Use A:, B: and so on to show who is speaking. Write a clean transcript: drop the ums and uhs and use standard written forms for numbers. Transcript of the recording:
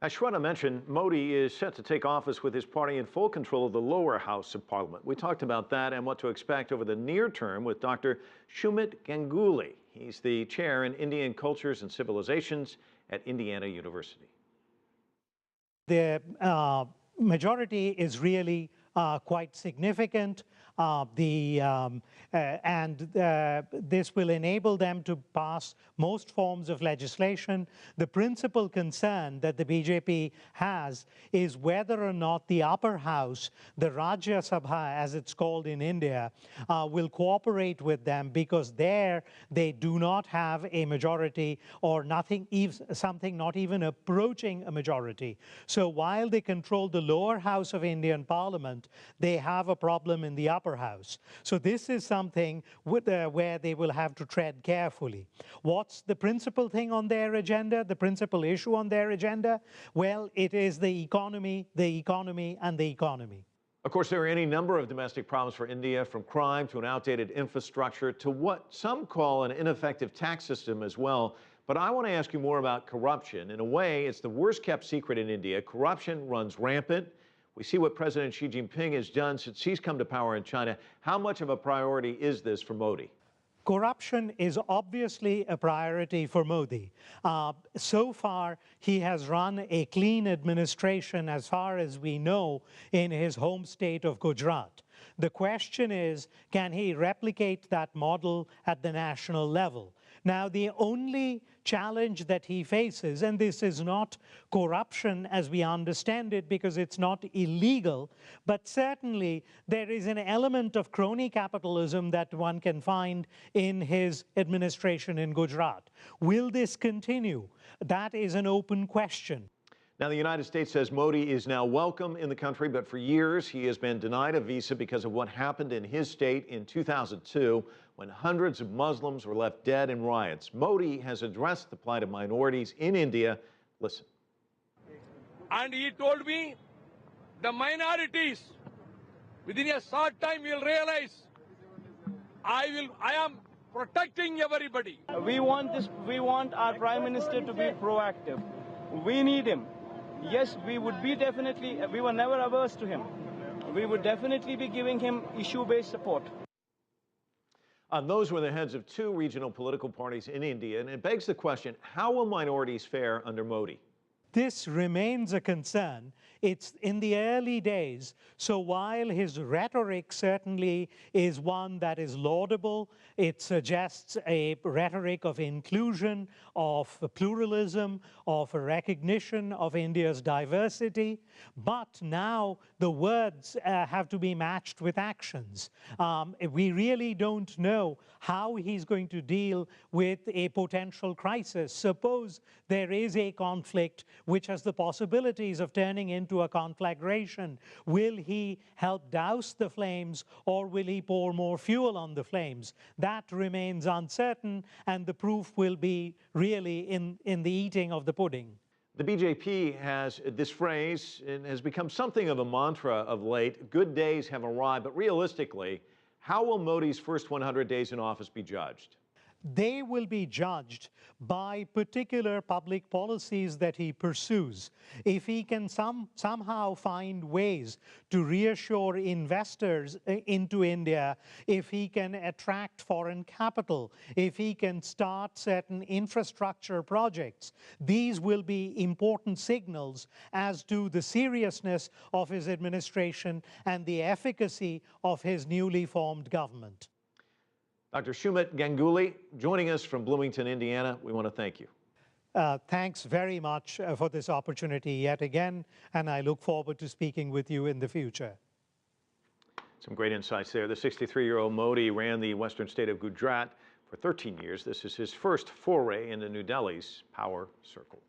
A: As Shweta mentioned, Modi is set to take office with his party in full control of the lower house of parliament. We talked about that and what to expect over the near term with Dr. Sumit Ganguly. He's the chair in Indian Cultures and Civilizations at Indiana University.
B: The majority is really quite significant. This will enable them to pass most forms of legislation. The principal concern that the BJP has is whether or not the upper house, the Rajya Sabha as it's called in India, will cooperate with them, because there they do not have a majority, or something not even approaching a majority. So while they control the lower house of Indian Parliament, they have a problem in the upper house. So this is something where they will have to tread carefully. What's the principal thing on their agenda, the principal issue on their agenda? Well, it is the economy, and the economy.
A: Of course, there are any number of domestic problems for India, from crime to an outdated infrastructure to what some call an ineffective tax system as well. But I want to ask you more about corruption. In a way, it's the worst kept secret in India. Corruption runs rampant. We see what President Xi Jinping has done since he's come to power in China. How much of a priority is this for Modi?
B: Corruption is obviously a priority for Modi. So far, he has run a clean administration, as far as we know, in his home state of Gujarat. The question is, can he replicate that model at the national level? Now, the only challenge that he faces, and this is not corruption as we understand it, because it's not illegal, but certainly there is an element of crony capitalism that one can find in his administration in Gujarat. Will this continue? That is an open question.
A: Now, the United States says Modi is now welcome in the country, but for years he has been denied a visa because of what happened in his state in 2002, when hundreds of Muslims were left dead in riots. Modi has addressed the plight of minorities in India. Listen.
C: And he told me, the minorities, within a short time you'll realize I am protecting everybody.
D: We want our Prime Minister to be proactive. We need him. Yes, we were never averse to him. We would definitely be giving him issue-based support.
A: Those were the heads of two regional political parties in India, and it begs the question, how will minorities fare under Modi?
B: This remains a concern. It's in the early days, so while his rhetoric certainly is one that is laudable, it suggests a rhetoric of inclusion, of pluralism, of a recognition of India's diversity, but now the words have to be matched with actions. We really don't know how he's going to deal with a potential crisis. Suppose there is a conflict which has the possibilities of turning into a conflagration. Will he help douse the flames, or will he pour more fuel on the flames? That remains uncertain, and the proof will be really in the eating of the pudding.
A: The BJP has this phrase, and has become something of a mantra of late: good days have arrived. But realistically, how will Modi's first 100 days in office be judged?
B: They will be judged by particular public policies that he pursues. If he can somehow find ways to reassure investors into India, if he can attract foreign capital, if he can start certain infrastructure projects, these will be important signals as to the seriousness of his administration and the efficacy of his newly formed government.
A: Dr. Sumit Ganguly, joining us from Bloomington, Indiana, we want to thank you.
B: Thanks very much for this opportunity yet again, and I look forward to speaking with you in the future.
A: Some great insights there. The 63-year-old Modi ran the western state of Gujarat for 13 years. This is his first foray into New Delhi's power circle.